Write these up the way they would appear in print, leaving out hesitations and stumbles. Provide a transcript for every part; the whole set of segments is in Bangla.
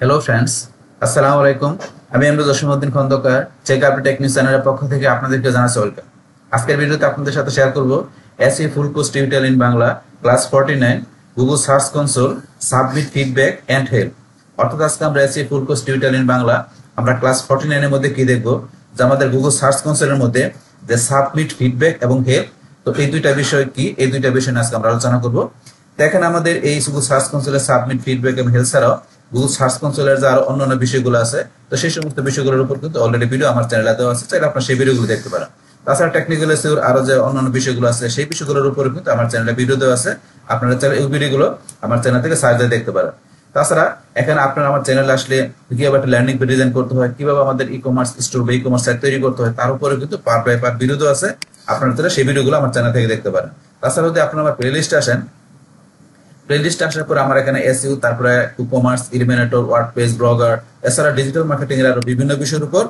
হ্যালো ফ্রেন্ডস, আসসালামু আলাইকুম। আমি Emrul Jashimuddin Khondokar, Check Update Tech News চ্যানেলের পক্ষ থেকে আপনাদেরকে জানাচ্ছি ওয়েলকাম। আজকের ভিডিওতে আপনাদের সাথে শেয়ার করব SEO full course tutorial in Bangla class 49 Google search console submit feedback and help. অর্থাৎ আজকে আমরা SEO full course tutorial in Bangla আমরা ক্লাস 49 এর মধ্যে কি দেখব, যে আমাদের গুগল সার্চ কনসোলের মধ্যে যে সাবমিট ফিডব্যাক এবং হেল্প, তো এই দুইটা বিষয় কি, এই দুইটা বিষয় নিয়ে আজকে আমরা আলোচনা করব। দেখেন, আমাদের এই গুগল সার্চ কনসোলের সাবমিট ফিডব্যাক এবং হেল্প ছাড়াও গুগল সার্চ কনসোলের যে আরো অন্যান্য বিষয়গুলো আছে, তো সেই সমস্ত বিষয়গুলোর উপর কিন্তু অলরেডি ভিডিও আমার চ্যানেলে দেওয়া আছে, চাইলে আপনারা সেই ভিডিওগুলো দেখতে পারেন। তাছাড়া টেকনিক্যাল এসইওর আরো যে অন্যান্য বিষয়গুলো আছে, সেই বিষয়গুলোর উপর কিন্তু আমার চ্যানেলে ভিডিও দেওয়া আছে, আপনারা চাইলে এই ভিডিওগুলো আমার চ্যানেল থেকে সার্চ দিয়ে দেখতে পারেন। তাছাড়া এখানে আপনারা আমার চ্যানেলে আসলে কিভাবে একটা ল্যান্ডিং পেজ ডিজাইন করতে হয়, কিভাবে আমাদের ই কমার্স স্টোর বা ই কমার্স সাইট তৈরি করতে হয়, তার উপরে কিন্তু পার্ট বাই পার্ট ভিডিও দেওয়া আছে, আপনারা চাইলে সেই ভিডিওগুলো আমার চ্যানেল থেকে দেখতে পারেন। তাছাড়া যদি আপনারা আমার প্লেলিস্টে আসেন, প্লেলিস্টে আসার পর আমার এখানে এসইও, তারপরে ই-কমার্স, ইলিমিনেটর, ওয়ার্ডপ্রেস, ব্লগার, এছাড়া ডিজিটাল মার্কেটিং এর আরো বিভিন্ন বিষয়ের উপর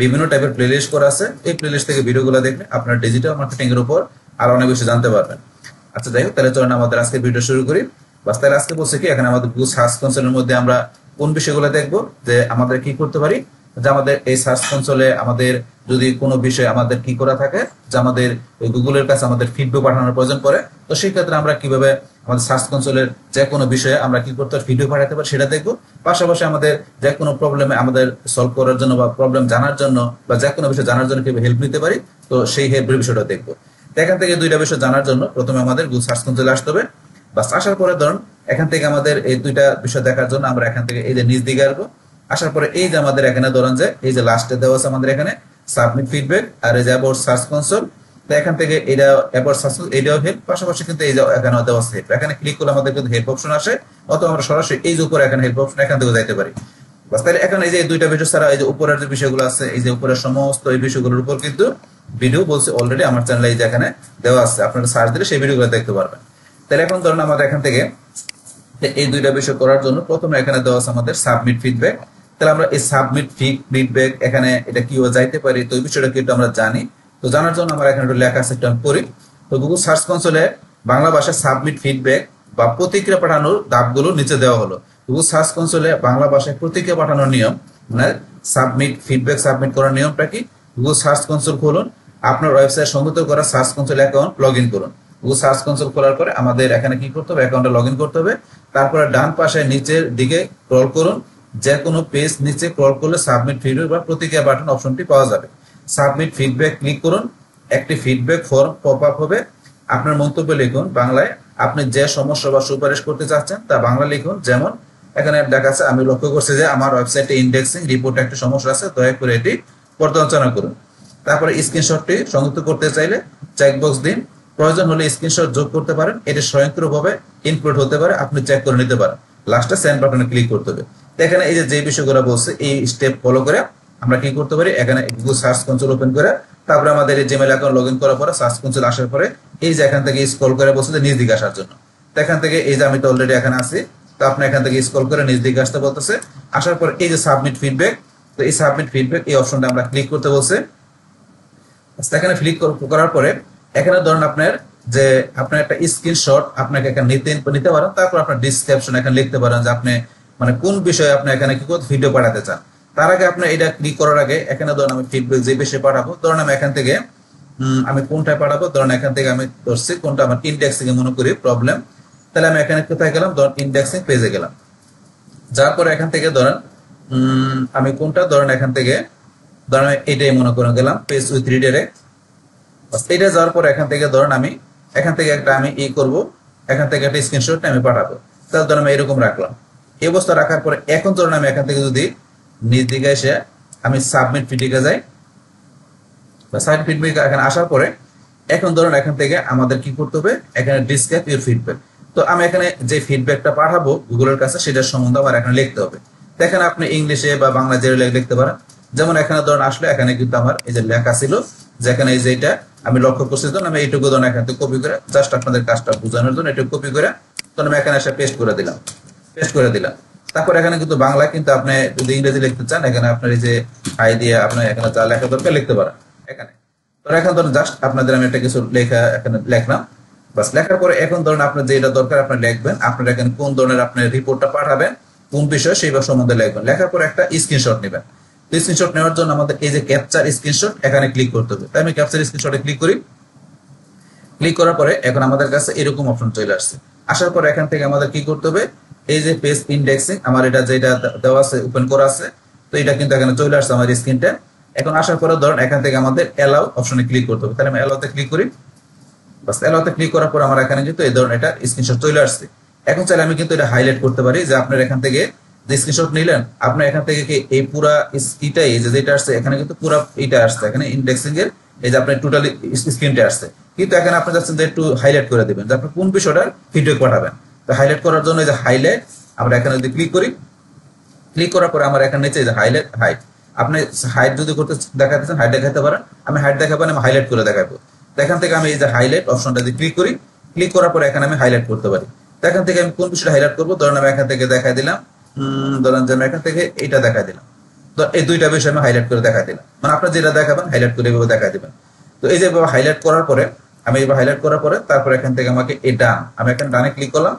বিভিন্ন টাইপের প্লেলিস্ট করা আছে। এই প্লেলিস্ট থেকে ভিডিওগুলো দেখলে আপনারা ডিজিটাল মার্কেটিং এর উপর আরো অনেক বেশি জানতে পারবেন। আচ্ছা, যাই হোক, তাহলে চলুন আমাদের আজকে ভিডিও শুরু করি। বাস, তাহলে আজকে বলছে কি, এখানে আমাদের গুগল সার্চ কনসোলের মধ্যে আমরা কোন বিষয়গুলো দেখবো, যে আমাদের কি করতে পারি, যে আমাদের এই সার্চ কনসোলে আমাদের যদি কোনো বিষয় আমাদের কি করা থাকে, যে আমাদের ওই গুগলের কাছে আমাদের ফিডব্যাক পাঠানোর প্রয়োজন পড়ে, তো সেই ক্ষেত্রে আমরা কিভাবে আমাদের সার্চ কনসোলের যে কোনো বিষয়ে আমরা কি করতে পারি, ফিডব্যাক পাঠাতে পারি, সেটা দেখবো। পাশাপাশি আমাদের যে কোনো প্রবলেমে আমাদের সলভ করার জন্য বা প্রবলেম জানার জন্য বা যে কোনো বিষয় জানার জন্য কিভাবে হেল্প নিতে পারি, তো সেই হেল্পের বিষয়টা দেখবো। এখান থেকে দুইটা বিষয় জানার জন্য প্রথমে আমাদের গুগল সার্চ কনসোলে আসতে হবে। বাস, আসার পরে ধরুন এখান থেকে আমাদের এই দুইটা বিষয় দেখার জন্য আমরা এখান থেকে এই যে নিচ দিকে আসবো। আসার পরে এই যে আমাদের এখানে ধরেন যে এই যে লাস্টে দেওয়া আছে আমাদের এখানে সাবমিট ফিডব্যাক আর এই যে অ্যাবাউট সার্চ কনসোল, তো এখান থেকে এটা অ্যাবাউট সার্চ কনসোল, এটাও হেল্প, পাশাপাশি কিন্তু এই যে এখানে দেওয়া আছে হেল্প। এখানে ক্লিক করলে আমাদের কিন্তু হেল্প অপশন আসে, অথবা আমরা সরাসরি এই যে উপরে এখানে হেল্প অপশন, এখান থেকে যাইতে পারি। বাস, তাহলে এখন এই যে দুইটা বিষয় ছাড়া এই যে উপরের যে বিষয়গুলো আছে, এই যে উপরের সমস্ত এই বিষয়গুলোর উপর কিন্তু ভিডিও বলছে অলরেডি আমার চ্যানেলে এই যে এখানে দেওয়া আছে, আপনারা সার্চ দিলে সেই ভিডিওগুলো দেখতে পারবেন। তাহলে এখন ধরুন আমাদের এখান থেকে এই দুইটা বিষয় করার জন্য প্রথমে এখানে দেওয়া আছে আমাদের সাবমিট ফিডব্যাক। তাহলে আমরা এই সাবমিট ফিডব্যাক এখানে এটা কিভাবে যাইতে পারি, তো এই বিষয়টা কিন্তু আমরা জানি। তো জানার জন্য আমার এখানে একটু লেখা আছে, একটু আমি পড়ি। তো গুগল সার্চ কনসোলে বাংলা ভাষায় সাবমিট ফিডব্যাক বা প্রতিক্রিয়া পাঠানোর ধাপগুলো নিচে দেওয়া হলো। গুগল সার্চ কনসোলে বাংলা ভাষায় প্রতিক্রিয়া পাঠানোর নিয়ম, মানে সাবমিট ফিডব্যাক সাবমিট করার নিয়মটা কি? গুগল সার্চ কনসোল খুলুন, আপনার ওয়েবসাইট সংযুক্ত করা search console account log in করুন। গুগল সার্চ কনসোল খোলার পরে আমাদের এখানে কি করতে হবে, অ্যাকাউন্টে লগ ইন করতে হবে। তারপরে ডান পাশে নিচের দিকে স্ক্রল করুন, যে কোনো পেজ নিচে স্ক্রল করলে সাবমিট ফিডব্যাক বা প্রতিক্রিয়া বাটন অপশনটি পাওয়া যাবে। সাবমিট ফিডব্যাক ক্লিক করুন, একটি ফিডব্যাক ফর্ম পপ আপ হবে। আপনার মন্তব্য লিখুন বাংলায়, আপনি যে সমস্যা বা সুপারিশ করতে চাচ্ছেন তা বাংলা লিখুন। যেমন এখানে দেখা আছে, আমি লক্ষ্য করছি যে আমার ওয়েবসাইটে ইন্ডেক্সিং রিপোর্টে একটা সমস্যা আছে, দয়া করে এটি পর্যালোচনা করুন। তারপরে স্ক্রিনশটটি সংযুক্ত করতে চাইলে চেকবক্স দিন, প্রয়োজন হলে স্ক্রিনশট যোগ করতে পারেন, এটি স্বয়ংক্রিয়ভাবে ইনক্লুড হতে পারে, আপনি চেক করে নিতে পারেন। লাস্টে সেন্ড বাটনে ক্লিক করতে হবে। এখানে এই যে বিষয়গুলো বলছে, এই স্টেপ ফলো করে আমরা কি করতে পারি, এখানে গুগল সার্চ কনসোল ওপেন করে তারপরে আমাদের এই জিমেইল অ্যাকাউন্ট লগ ইন করার পরে সার্চ কনসোল আসার পরে এই যে এখান থেকে স্ক্রল করে বলছে যে নিচ দিকে আসার জন্য। তো এখান থেকে এই যে আমি তো অলরেডি এখানে আছি, তো আপনি এখান থেকে স্ক্রল করে নিচ দিকে আসতে বলতেছে। আসার পর এই যে সাবমিট ফিডব্যাক, তো এই সাবমিট ফিডব্যাক এই অপশনটা আমরা ক্লিক করতে বলছে। এখানে ক্লিক করার পরে এখানে ধরুন আপনার যে আপনার একটা স্ক্রিনশট আপনাকে এখানে নিতে পারেন, তারপর আপনার ডিসক্রিপশন এখানে লিখতে পারেন যে আপনি মানে কোন বিষয়ে আপনি এখানে কি করতে ভিডিও পাঠাতে চান। তার আগে আপনি এটা ক্লিক করার আগে এখানে ধরুন আমি ফিডব্যাক যে বিষয়ে পাঠাবো, ধরুন আমি এখান থেকে আমি কোনটায় পাঠাবো, ধরুন এখান থেকে আমি ধরছি কোনটা আমার ইন্ডেক্সিং এ মনে করি প্রবলেম। তাহলে আমি এখানে কোথায় গেলাম, ধরুন ইন্ডেক্সিং পেজে গেলাম। যার পরে এখান থেকে ধরেন আমি কোনটা, ধরেন এখান থেকে ধরেন এটাই মনে করে গেলাম পেজ উইথ রিডাইরেক্ট। এটা যাওয়ার পর এখান থেকে ধরেন আমি এখান থেকে একটা আমি করব, এখান থেকে একটা স্ক্রিনশট আমি পাঠাবো। তাহলে ধরেন আমি এরকম রাখলাম। এই অবস্থা রাখার পরে এখন ধরেন আমি এখান থেকে যদি নিচ দিকে এসে আমি সাবমিট ফিডব্যাকে যাই, বা সাবমিট ফিডব্যাক এখানে আসার পরে এখন ধরেন এখান থেকে আমাদের কি করতে হবে, এখানে ডিসক্রাইব ইউর ফিডব্যাক। তো আমি এখানে যে ফিডব্যাকটা পাঠাবো গুগলের কাছে সেটার সম্বন্ধে আমার এখানে লিখতে হবে। দেখেন আপনি ইংলিশে বা বাংলা যে লিখতে পারেন। যেমন এখানে ধরেন আসলে এখানে কিন্তু আমার এই যে লেখা ছিল, যেখানে এই যে এটা আমি লক্ষ্য করছি, ধরুন আমি এইটুকু ধরুন এখান থেকে কপি করে জাস্ট আপনাদের কাজটা বোঝানোর জন্য এটুকু কপি করে ধরুন আমি এখানে এসে পেস্ট করে দিলাম। তারপর এখানে কিন্তু বাংলা, কিন্তু আপনি যদি ইংরেজি লিখতে চান এখানে আপনার এই যে আই দিয়ে আপনার এখানে যা লেখা দরকার লিখতে পারেন এখানে। তো এখন ধরুন জাস্ট আপনাদের আমি একটা কিছু লেখা এখানে লিখলাম। বাস, লেখার পরে এখন ধরুন আপনার যেটা দরকার আপনি লিখবেন, আপনার এখানে কোন ধরনের আপনি রিপোর্টটা পাঠাবেন কোন বিষয় সেই সম্বন্ধে লিখবেন। লেখার পর একটা স্ক্রিনশট নেবেন। তো স্ক্রিনশট নেওয়ার জন্য আমাদের এই যে ক্যাপচার স্ক্রিনশট এখানে ক্লিক করতে হবে। তাই আমি ক্যাপচার স্ক্রিনশটে ক্লিক করি। ক্লিক করার পরে এখন আমাদের কাছে এরকম অপশন চলে আসছে। আসার পরে এখান থেকে আমাদের কি করতে হবে, এই যে পেজ ইন্ডেক্সিং আমার এটা যেটা দেওয়া আছে ওপেন করা আছে, তো এটা কিন্তু এখানে চলে আসছে আমার স্ক্রিনটা। এখন আসার পরে ধরুন এখান থেকে আমাদের অ্যালাউ অপশনে ক্লিক করতে হবে। তাহলে আমি অ্যালাউতে ক্লিক করি। বাস অ্যালাউতে ক্লিক করার পর আমার এখানে কিন্তু এই ধরুন এটা স্ক্রিনশট চলে আসছে। এখন চাইলে আমি কিন্তু এটা হাইলাইট করতে পারি যে আপনার এখান থেকে যে স্ক্রিনশট নিলেন আপনার এখান থেকে কি এই পুরা এটাই যে যেটা আসছে এখানে কিন্তু পুরা এটা আসছে এখানে ইন্ডেক্সিং এর এই যে আপনার টোটালি স্ক্রিনটা আসছে, কিন্তু এখানে আপনি যাচ্ছেন যে একটু হাইলাইট করে দিবেন যে আপনি কোন বিষয়টার ফিডব্যাক পাঠাবেন। তো হাইলাইট করার জন্য এই যে হাইলাইট আমরা এখানে যদি ক্লিক করি, ক্লিক করার পরে আমার এখানে নিচে এই যে হাইলাইট হাইট, আপনি হাইট যদি করতে দেখাতে চান হাইট দেখাতে পারেন। আমি হাইট দেখাবো না, আমি হাইলাইট করে দেখাবো। তো এখান থেকে আমি এই যে হাইলাইট অপশনটা দিয়ে ক্লিক করি। ক্লিক করার পরে এখানে আমি হাইলাইট করতে পারি। তো এখান থেকে আমি কোন বিষয়টা হাইলাইট করবো, ধরেন আমি এখান থেকে দেখাই দিলাম, ধরেন যে আমি এখান থেকে এইটা দেখাই দিলাম। তো এই দুইটা বিষয় আমি হাইলাইট করে দেখাই দিলাম, মানে আপনার যেটা দেখাবেন হাইলাইট করে এভাবে দেখাই দিবেন। তো এই যে হাইলাইট করার পরে আমি এবার হাইলাইট করার পরে তারপর এখান থেকে আমাকে এই ডান, আমি এখানে ডানে ক্লিক করলাম।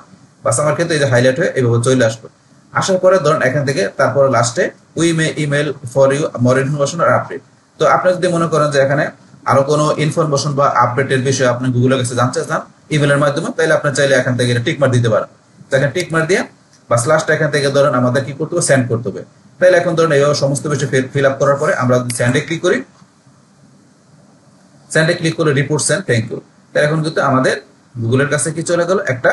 বাস আমার কিন্তু এই যে হাইলাইট হয়ে এইভাবে চলে আসলো। আসার পরে ধরুন এখান থেকে তারপর লাস্টে we may email for you more information আর আপডেট। তো আপনি যদি মনে করেন যে এখানে আরো কোনো ইনফরমেশন বা আপডেটের বিষয়ে আপনি গুগলের কাছে জানতে চান ইমেলের মাধ্যমে, তাহলে আপনি চাইলে এখান থেকে টিক মার্ক দিতে পারেন। এখানে টিক মার্ক দিয়ে বাস লাস্ট এখান থেকে ধরেন আমাদের কি করতে হবে, সেন্ড করতে হবে। তাহলে এখন ধরেন এইভাবে সমস্ত বিষয় ফিল আপ করার পরে আমরা যদি সেন্ডে ক্লিক করি, সেন্ডে ক্লিক করে রিপোর্ট সেন্ড থ্যাংক ইউ। তাহলে এখন কিন্তু আমাদের গুগলের কাছে কি চলে গেল, একটা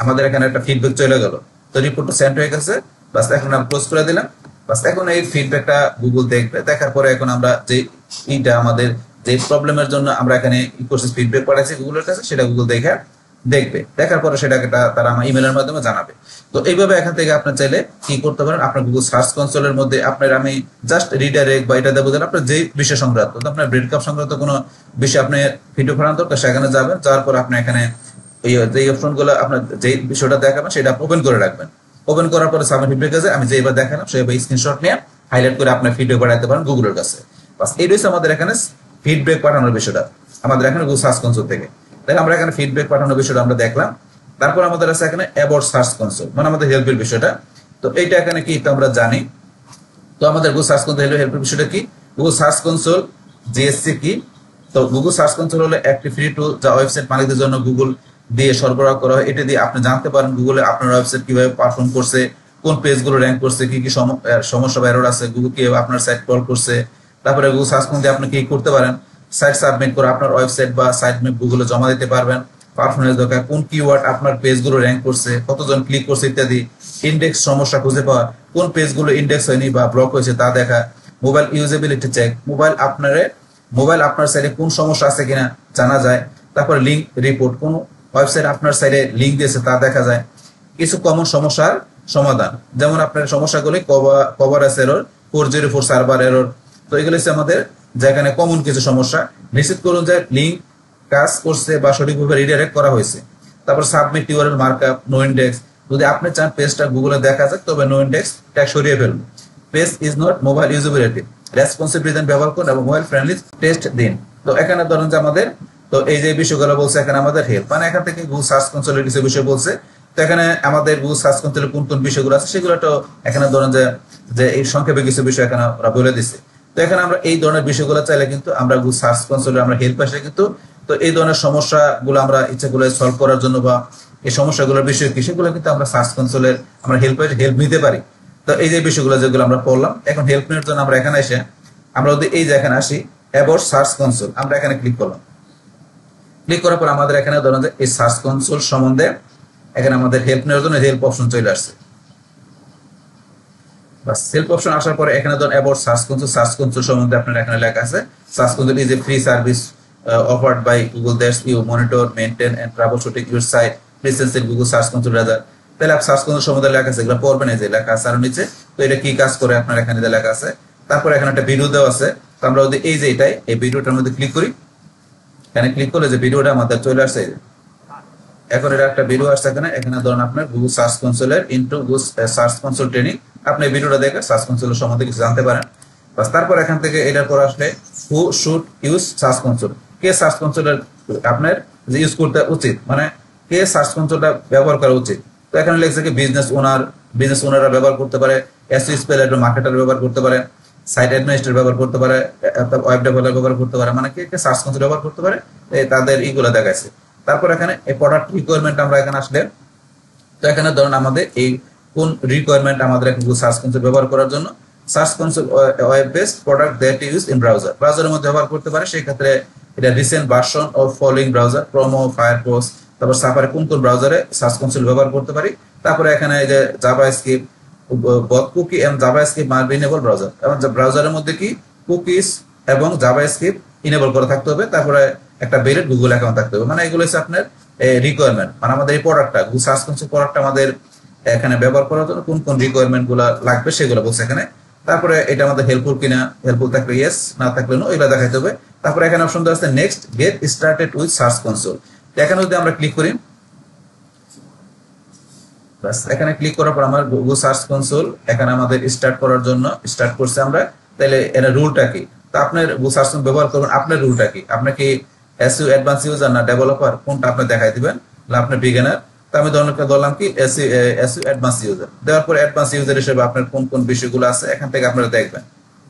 আমাদের এখানে একটা ফিডব্যাক চলে গেল। তো রিপোর্টটা সেন্ড হয়ে গেছে। বাস এখন আমরা ক্লোজ করে দিলাম। বাস এখন এই ফিডব্যাকটা গুগল দেখবে। দেখার পরে এখন আমরা যে এইটা আমাদের যে প্রবলেমের জন্য আমরা এখানে ফিডব্যাক পাঠাচ্ছি গুগলের কাছে, সেটা গুগল দেখবে। দেখার পরে সেটাকে তারা আমার ইমেলের মাধ্যমে জানাবে। তো এইভাবে এখান থেকে আপনি চাইলে কি করতে পারেন, আপনার গুগল সার্চ কনসোলের মধ্যে আপনার আমি জাস্ট রিডাইরেক্ট বা এটা দেবো আপনার যে বিষয় সংক্রান্ত, আপনার ব্রেড কাপ সংক্রান্ত কোনো বিষয় আপনি ভিডিও ফেরান দরকার সেখানে যাবেন। যাওয়ার পর আপনি এখানে যে অপশনগুলো আপনার যে বিষয়টা দেখাবেন সেটা ওপেন করে রাখবেন। ওপেন করার পরে সাবমিট ফিডব্যাক আছে আমি যেবার দেখালাম সেইভাবে স্ক্রিনশট নিয়ে হাইলাইট করে আপনার ফিডব্যাক পাঠাতে পারেন গুগলের কাছে। বাস এই রয়েছে আমাদের এখানে ফিডব্যাক পাঠানোর বিষয়টা আমাদের এখানে গুগল সার্চ কনসোল থেকে। তাহলে আমরা এখানে ফিডব্যাক পাঠানোর বিষয়টা আমরা দেখলাম। তারপর আমাদের আছে এখানে অ্যাবাউট সার্চ কনসোল, মানে আমাদের হেল্পের বিষয়টা। তো এইটা এখানে কি এটা আমরা জানি। তো আমাদের গুগল সার্চ কনসোল হেল্পের বিষয়টা কি, গুগল সার্চ কনসোল জিএসসি কি। তো গুগল সার্চ কনসোল হলো একটি ফ্রি টুল যা ওয়েবসাইট মালিকদের জন্য গুগল দিয়ে সরবরাহ করা হয়। এটা দিয়ে আপনি জানতে পারেন গুগলে আপনার ওয়েবসাইট কিভাবে পারফর্ম করছে, কোন পেজগুলো র্যাঙ্ক করছে, কি কি সমস্যা বা এরর আছে, গুগল কিভাবে আপনার সাইট ক্রল করছে। তারপরে গুগল সার্চ কনসোল দিয়ে আপনি কি করতে পারেন, সাইট সাবমিট করে আপনার ওয়েবসাইট বা সাইট ম্যাপ গুগলে জমা দিতে পারবেন। পারফরমেন্স দরকার, কোন কিওয়ার্ড আপনার পেজগুলো র্যাঙ্ক করছে, কতজন ক্লিক করছে ইত্যাদি। ইন্ডেক্স সমস্যা খুঁজে পাওয়া, কোন পেজগুলো ইন্ডেক্স হয়নি বা ব্লক হয়েছে তা দেখা। মোবাইল ইউজেবিলিটি চেক, মোবাইল আপনার সাইডে কোন সমস্যা আছে কিনা জানা যায়। তারপরে লিঙ্ক রিপোর্ট, কোন ওয়েবসাইট আপনার সাইডে লিঙ্ক দিয়েছে তা দেখা যায়। কিছু কমন সমস্যার সমাধান, যেমন আপনার সমস্যাগুলি কভারেজ এরর, 404 সার্ভার এরর। তো এগুলো হচ্ছে আমাদের যেখানে কমন কিছু সমস্যা। নিশ্চিত করুন যে লিঙ্ক কাজ করছে বা সঠিকভাবে রিডাইরেক্ট করা হয়েছে। তারপর submit URL markup, no index. যদি আপনি চান পেজটা গুগলে দেখা যাক তবে নো ইন্ডেক্স ট্যাগ সরিয়ে ফেলুন। Page is not mobile usability, responsive design ব্যবহার করুন এবং মোবাইল ফ্রেন্ডলি টেস্ট দিন। তো এখানে ধরেন যে আমাদের তো এই যে বিষয়গুলো বলছে এখানে আমাদের হেল্প, মানে এখান থেকে গুগল সার্চ কনসোলের কিছু বিষয় বলছে। তো এখানে আমাদের গুগল সার্চ কনসোলের কোন কোন বিষয়গুলো আছে সেগুলো তো এখানে ধরেন যে এই সংক্ষেপে কিছু বিষয় এখানে ওরা বলে দিচ্ছে। তো এখানে আমরা এই ধরনের বিষয়গুলো চাইলে কিন্তু আমরা গুগল সার্চ কনসোলে আমরা হেল্প আসলে কিন্তু তো এই ধরনের সমস্যাগুলো আমরা ইচ্ছাগুলো সলভ করার জন্য বা এই সমস্যাগুলোর বিষয় কি সেগুলো কিন্তু আমরা সার্চ কনসোলের আমরা হেল্প নিতে পারি। তো এই যে বিষয়গুলো যেগুলো আমরা পড়লাম, এখন হেল্প নেওয়ার জন্য আমরা এখানে এসে আমরা যদি এই যে এখানে আসি অ্যাবাউট সার্চ কনসোল, আমরা এখানে ক্লিক করলাম। ক্লিক করার পর আমাদের এখানে ধরেন যে এই সার্চ কনসোল সম্বন্ধে এখানে আমাদের হেল্প নেওয়ার জন্য হেল্প অপশন চলে আসছে। বাস হেল্প অপশন আসার পরে এখানে ধরুন অ্যাবাউট সার্চ কনসোল সম্বন্ধে আপনার এখানে লেখা আছে search console is a free service offered by Google that you monitor, maintain and troubleshooting your site presence in Google Search Console rather। তাহলে আপনি সার্চ কনসোল সম্বন্ধে লেখা আছে, এগুলো পড়বেন, এই যে লেখা আছে আর নিচে। তো এটা কি কাজ করে আপনার এখানে যে লেখা আছে। তারপর এখানে একটা ভিডিও দেওয়া আছে। তো আমরা যদি এই যে এটাই এই ভিডিওটার মধ্যে ক্লিক করি, এখানে ক্লিক করলে যে ভিডিওটা আমাদের চলে আসছে। এখন এটা একটা ভিডিও আসছে এখানে ধরুন আপনার গুগল সার্চ কনসোলের into Google search console training. আপনি এই ভিডিওটা দেখে সার্চ কনসোলের সম্বন্ধে কিছু জানতে পারেন। বাস তারপর এখান থেকে এটার পর আসলে who should use search console, কে সার্চ কনসোলের আপনার যে ইউজ করতে উচিত, মানে কে সার্চ কনসোলটা ব্যবহার করা উচিত। তো এখানে লেখছে কি বিজনেস ওনার, বিজনেস ওনাররা ব্যবহার করতে পারে, এসইও স্পেশালিস্ট মার্কেটার ব্যবহার করতে পারে, সাইট অ্যাডমিনিস্ট্রেটর ব্যবহার করতে পারে, ওয়েব ডেভেলপার ব্যবহার করতে পারে, মানে কি সার্চ কনসোল ব্যবহার করতে পারে, তাদের এইগুলো দেখাইছে। তারপর এখানে এই প্রোডাক্ট রিকোয়ারমেন্ট আমরা এখানে আসলে, তো এখানে ধরুন আমাদের এই কোন রিকোয়ারমেন্ট আমাদের গুগল সার্চ কনসোল ব্যবহার করার জন্য, search console web based product that use in browser, ব্রাউজারের মধ্যে ব্যবহার করতে পারে। সেই ক্ষেত্রে এটা recent version of following browser, ক্রোমো, ফায়ারফক্স, তারপর সাফারি, কোন কোন ব্রাউজারে সার্চ কনসোল ব্যবহার করতে পারি। তারপরে এখানে এই যে JavaScript, both cookie and JavaScript must be enable browser, এবং ব্রাউজারের মধ্যে কি কুকিজ এবং জাভাস্ক্রিপ্ট ইনেবল করা থাকতে হবে। তারপরে একটা ভ্যালিড গুগল অ্যাকাউন্ট থাকতে হবে। মানে এগুলো হচ্ছে আপনার রিকোয়ারমেন্ট, মানে আমাদের এই প্রোডাক্টটা গুগল সার্চ কনসোল প্রোডাক্টটা আমাদের এখানে ব্যবহার করার জন্য কোন কোন রিকোয়ারমেন্ট গুলো লাগবে সেগুলো বলছে এখানে। তারপরে এটা আমাদের হেল্পফুল কিনা, হেল্পফুল থাকলে ইয়েস, না থাকলে নো, এগুলো দেখাইতে হবে। তারপরে এখানে অপশন দেওয়া আছে next get started with search console. এখানে যদি আমরা ক্লিক করি, বাস এখানে ক্লিক করার পর আমার গুগল সার্চ কনসোল এখানে আমাদের স্টার্ট করার জন্য স্টার্ট করছে আমরা। তাহলে এর রুলটা কি, তো আপনার গুগল সার্চ কনসোল ব্যবহার করবেন, আপনার রুলটা কি, আপনি কি এসইও অ্যাডভান্স ইউজার না ডেভেলপার, কোনটা আপনি দেখাই দিবেন, না আপনি বিগিনার। তো আমি ধরলাম কি এসইও অ্যাডভান্স ইউজার। দেওয়ার পর অ্যাডভান্স ইউজার হিসেবে আপনার কোন কোন বিষয়গুলো আছে এখান থেকে আপনারা দেখবেন,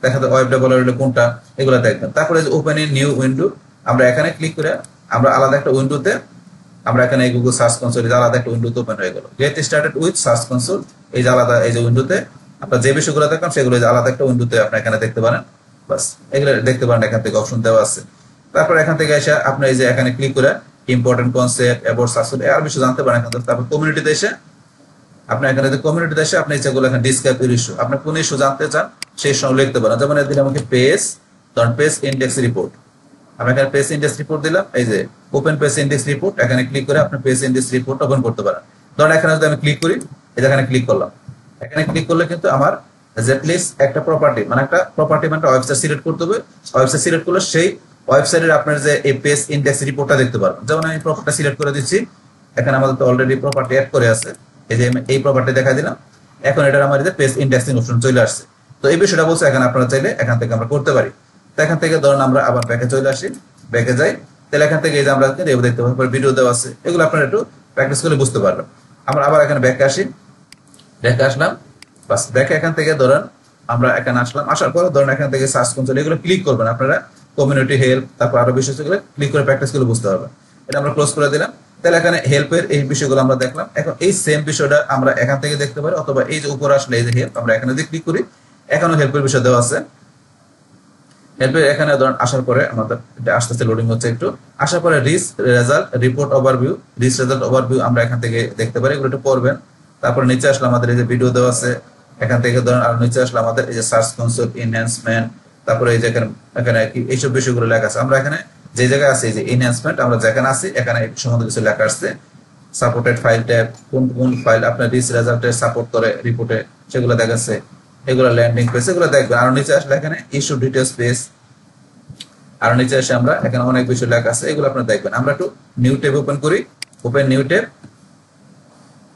দেখাতে ওয়েব ডেভেলপার কোনটা, এগুলো দেখবেন। তারপরে ওপেন ইন নিউ উইন্ডো, আমরা এখানে ক্লিক করে আমরা আলাদা একটা উইন্ডোতে, আমরা এখানে এই গুগল সার্চ কনসোল আলাদা একটা উইন্ডোতে ওপেন হয়ে গেল। Get started with search console, এই যে আলাদা এই যে উইন্ডোতে আপনার যে বিষয়গুলো দেখলাম সেগুলো আলাদা একটা উইন্ডোতে আপনি এখানে দেখতে পারেন। বাস এগুলো দেখতে পারেন, এখান থেকে অপশন দেওয়া আছে। তারপর এখান থেকে এসে আপনি এই যে এখানে ক্লিক করে ইম্পর্টেন্ট কনসেপ্ট অ্যাবাউট সার্চ আর বিষয় জানতে পারেন এখান থেকে। তারপর কমিউনিটিতে এসে আপনি এখানে কমিউনিটিতে এসে আপনি যেগুলো এখানে ডিসক্রাইব ইস্যু, আপনি কোন ইস্যু জানতে চান সেই সময় লিখতে পারেন। যেমন এদিন আমাকে পেজ, ধরুন পেজ ইন্ডেক্স রিপোর্ট, আমি এখানে পেজ ইন্ডেক্স রিপোর্ট দিলাম, এই যে ওপেন পেজ ইন্ডেক্স রিপোর্ট, এখানে ক্লিক করে আপনি পেজ ইন্ডেক্স রিপোর্ট ওপেন করতে পারেন। ধরুন এখানে যদি আমি ক্লিক করি, এই যে এখানে ক্লিক করলাম, এখানে ক্লিক করলে কিন্তু আমার যে প্লেস একটা প্রপার্টি, মানে একটা প্রপার্টি মানে একটা ওয়েবসাইট সিলেক্ট করতে হবে। ওয়েবসাইট সিলেক্ট করলে সেই ওয়েবসাইটের আপনার যে এই পেজ ইন্ডেক্স রিপোর্টটা দেখতে পারবেন। যেমন আমি প্রপার্টিটা সিলেক্ট করে দিচ্ছি, এখানে আমাদের তো অলরেডি প্রপার্টি অ্যাড করে আছে, এই যে এই প্রপার্টি দেখা দিলাম। এখন এটা আমার যে পেজ ইন্ডেক্সিং অপশন চলে আসছে। তো এই বিষয়টা বলছে এখানে আপনারা চাইলে এখান থেকে আমরা করতে পারি। তো এখান থেকে ধরুন আমরা আবার ব্যাকে চলে আসি, ব্যাকে যাই, তাহলে এখান থেকে এই যে আমরা দেখতে পাবো ভিডিও দেওয়া আছে, এগুলো আপনারা একটু প্র্যাকটিস করলে বুঝতে পারবেন। আমরা আবার এখানে ব্যাকে আসি, ব্যাকে আসলাম, বাস ব্যাকে এখান থেকে ধরেন আমরা এখানে আসলাম, আসার পরে ধরেন এখান থেকে সার্চ কনসোল এগুলো ক্লিক করবেন আপনারা, কমিউনিটি হেল্প, তারপর আরো বিষয়গুলো ক্লিক করে প্র্যাকটিস করে বুঝতে পারবেন। এটা আমরা ক্লোজ করে দিলাম। তাহলে এখানে হেল্পের এই বিষয়গুলো আমরা দেখলাম। এখন এই সেম বিষয়টা আমরা এখান থেকে দেখতে পারি, অথবা এই যে উপরে আসলে এই যে হেল্প, আমরা এখানে যদি ক্লিক করি এখানেও হেল্পের বিষয় দেওয়া আছে। হেল্পের এখানে ধরেন আসার পরে আমাদের এটা আস্তে আস্তে লোডিং হচ্ছে একটু, আসার পরে risk result report overview, risk result overview আমরা এখান থেকে দেখতে পারি, এগুলো একটু পড়বেন। তারপর নিচে আসলে আমাদের এই যে ভিডিও দেওয়া আছে, এখান থেকে ধরেন আর নিচে আসলে আমাদের এই যে সার্চ কনসোল এনহ্যান্সমেন্ট, তারপরে এই যে এখানে কি এইসব বিষয়গুলো লেখা আছে। আমরা এখানে যে জায়গায় আছে এই যে এনহ্যান্সমেন্ট, আমরা যেখানে আছি এখানে সম্বন্ধে কিছু লেখা আসছে। সাপোর্টেড ফাইল ট্যাব, কোন কোন ফাইল আপনার রিস্ক রেজাল্টের সাপোর্ট করে রিপোর্টে সেগুলো দেখাচ্ছে, এগুলো ল্যান্ডিং পেজ, এগুলো দেখবেন। আর নিচে আসলে এখানে ইস্যু ডিটেইলস পেজ, আর নিচে এসে আমরা এখানে অনেক বিষয় লেখা আছে, এগুলো আপনারা দেখবেন। আমরা একটু নিউ ট্যাব ওপেন করি, ওপেন নিউ ট্যাব,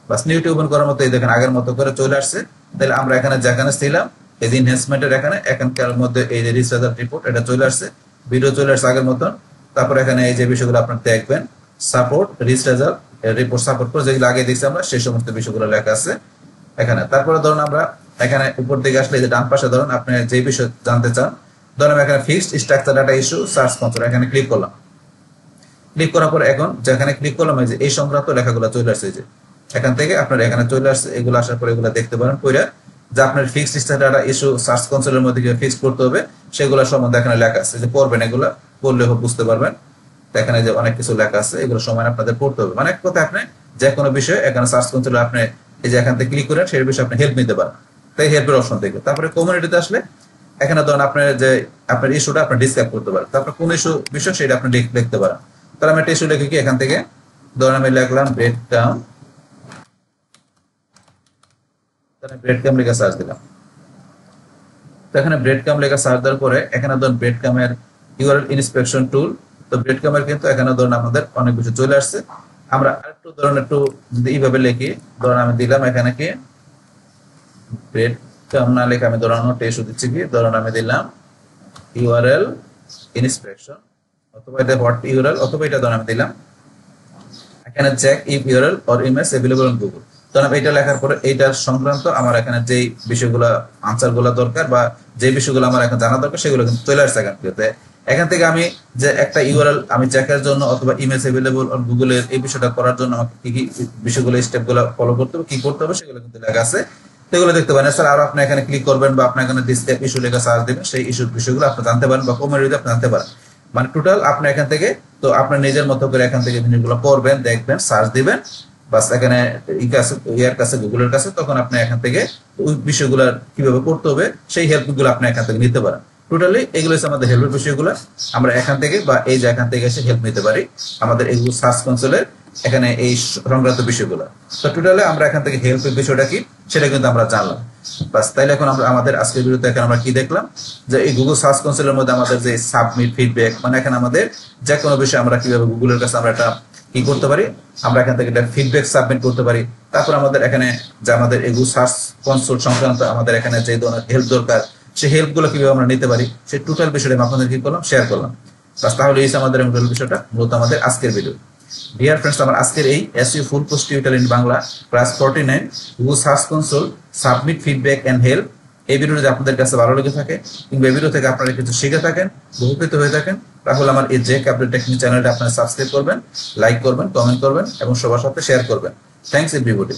বাস নিউ ট্যাব ওপেন করার মতো এই দেখেন আগের মতো করে চলে আসছে। তাহলে আমরা এখানে যেখানে ছিলাম এই যে এনহ্যান্সমেন্টের এখানকার মধ্যে এই যে রিস্ক রেজাল্ট রিপোর্ট এটা চলে আসছে, ভিডিও চলে আসছে আগের মতন। তারপর এখানে এই যে বিষয়গুলো আপনারা দেখবেন, support risk result report support করে যেগুলো আগে দেখছি আমরা সেই সমস্ত বিষয়গুলো লেখা আছে এখানে। তারপরে ধরুন আমরা এখানে উপর দিকে আসলে এই যে ডান পাশে ধরুন আপনি যে বিষয় জানতে চান, ধরুন এখানে fixed structure data issue search console, এখানে ক্লিক করলাম। ক্লিক করার পর এখন যেখানে ক্লিক করলাম এই যে এই সংক্রান্ত লেখাগুলো চলে আসছে, এই যে এখান থেকে আপনার এখানে চলে আসছে, এগুলো আসার পর এগুলো দেখতে পারেন কইরা যে আপনার fixed structure data issue search কনসোলের মধ্যে কিভাবে ফিক্স করতে হবে সেগুলো সম্বন্ধে এখানে লেখা আছে, যে পড়বেন, এগুলো পড়লে বুঝতে পারবেন। এখানে যে অনেক কিছু লেখা আছে, এগুলো সময় আপনাদের পড়তে হবে। মানে এক কথায় আপনি যে কোনো বিষয়ে এখানে সার্চ কনসোলে আপনি এই যে এখান থেকে ক্লিক করেন সেই বিষয়ে আপনি হেল্প নিতে পারেন, তাই হেল্পের অপশন থেকে। তারপরে কমিউনিটিতে আসলে এখানে ধরুন আপনার যে আপনার ইস্যুটা আপনি ডিসক্রাইব করতে পারেন, তারপর কোন ইস্যু বিষয় সেটা আপনি লিখতে পারেন। তাহলে আমি একটা ইস্যু লিখে কি এখান থেকে ধরুন আমি লিখলাম ব্রেড কাম, তাহলে ব্রেড কাম লেখা সার্চ দিলাম। তো এখানে ব্রেড কাম লেখা সার্চ দেওয়ার পরে এখানে ধরুন ব্রেড কামের ইউআরএল ইন্সপেকশন টুল, তো ব্রেড কামের কিন্তু এখানে ধরুন আমাদের অনেক কিছু চলে আসছে। আমরা আরেকটু ধরুন একটু যদি এইভাবে লিখি, ধরুন আমি দিলাম এখানে কি ব্রেড কাম না লেখা আমি ধরুন টেস্ট দিচ্ছি কি, ধরুন আমি দিলাম ইউআরএল ইন্সপেকশন, অথবা এটা হোয়াট ইউআরএল, অথবা এটা ধরুন আমি দিলাম এখানে check if URL or image available on Google. তখন আমি এটা লেখার পরে এইটার সংক্রান্ত আমার এখানে যেই বিষয়গুলো আনসারগুলো দরকার বা যে বিষয়গুলো আমার এখন জানা দরকার সেগুলো কিন্তু চলে আসছে এখান থেকে। এখান থেকে আমি যে একটা ইউআরএল আমি চেকের জন্য অথবা ইমেজ অ্যাভেলেবল অন গুগলের এই বিষয়টা করার জন্য আমাকে কি কি বিষয়গুলো স্টেপগুলো ফলো করতে হবে, কি করতে হবে সেগুলো কিন্তু লেখা আছে, সেগুলো দেখতে পারেন স্যার। আর আপনি এখানে ক্লিক করবেন বা আপনি এখানে ডিসক্রাইব ইস্যু লেখা সার্চ দিবেন, সেই ইস্যুর বিষয়গুলো আপনি জানতে পারেন বা কমিউনিটিতে আপনি জানতে পারেন। মানে টোটাল আপনি এখান থেকে তো আপনার নিজের মতো করে এখান থেকে জিনিসগুলো পড়বেন, দেখবেন, সার্চ দিবেন, বাস এখানে ইয়ার কাছে গুগলের কাছে, তখন আপনি এখান থেকে ওই বিষয়গুলো কিভাবে করতে হবে সেই হেল্পগুলো আপনি এখান থেকে নিতে পারেন। টোটালি এগুলো হচ্ছে আমাদের হেল্পের বিষয়গুলো, আমরা এখান থেকে বা এই যে এখান থেকে এসে হেল্প নিতে পারি আমাদের এগুলো সার্চ কনসোলের এখানে এই সংক্রান্ত বিষয়গুলো। তো টোটালি আমরা এখান থেকে হেল্পের বিষয়টা কি সেটা কিন্তু আমরা জানলাম। বাস তাইলে এখন আমরা আমাদের আজকের ভিডিওতে এখন আমরা কি দেখলাম যে এই গুগল সার্চ কনসোলের মধ্যে আমাদের যে সাবমিট ফিডব্যাক, মানে এখানে আমাদের যে কোনো বিষয় আমরা কিভাবে গুগলের কাছে আমরা একটা কি করতে পারি, আমরা এখান থেকে একটা ফিডব্যাক সাবমিট করতে পারি। তারপর আমাদের এখানে যে আমাদের এগুলো সার্চ কনসোল সংক্রান্ত আমাদের এখানে যে ধরনের হেল্প দরকার সেই হেল্পগুলো কিভাবে আমরা নিতে পারি সেই টোটাল বিষয়টা আমি আপনাদের কি করলাম, শেয়ার করলাম। বাস তাহলে এই আমাদের মূল বিষয়টা মূলত আমাদের আজকের ভিডিও। ডিয়ার ফ্রেন্ডস, আমার আজকের এই SEO full course tutorial in Bangla class 49 Google search console submit feedback and help, এই ভিডিওটা যদি আপনাদের কাছে ভালো লেগে থাকে কিংবা এই ভিডিও থেকে আপনারা কিছু শিখে থাকেন, উপকৃত হয়ে থাকেন, তাহলে আমার এই জেক আপডেট টেকনিক চ্যানেলটা আপনারা সাবস্ক্রাইব করবেন, লাইক করবেন, কমেন্ট করবেন এবং সবার সাথে শেয়ার করবেন। Thanks everybody.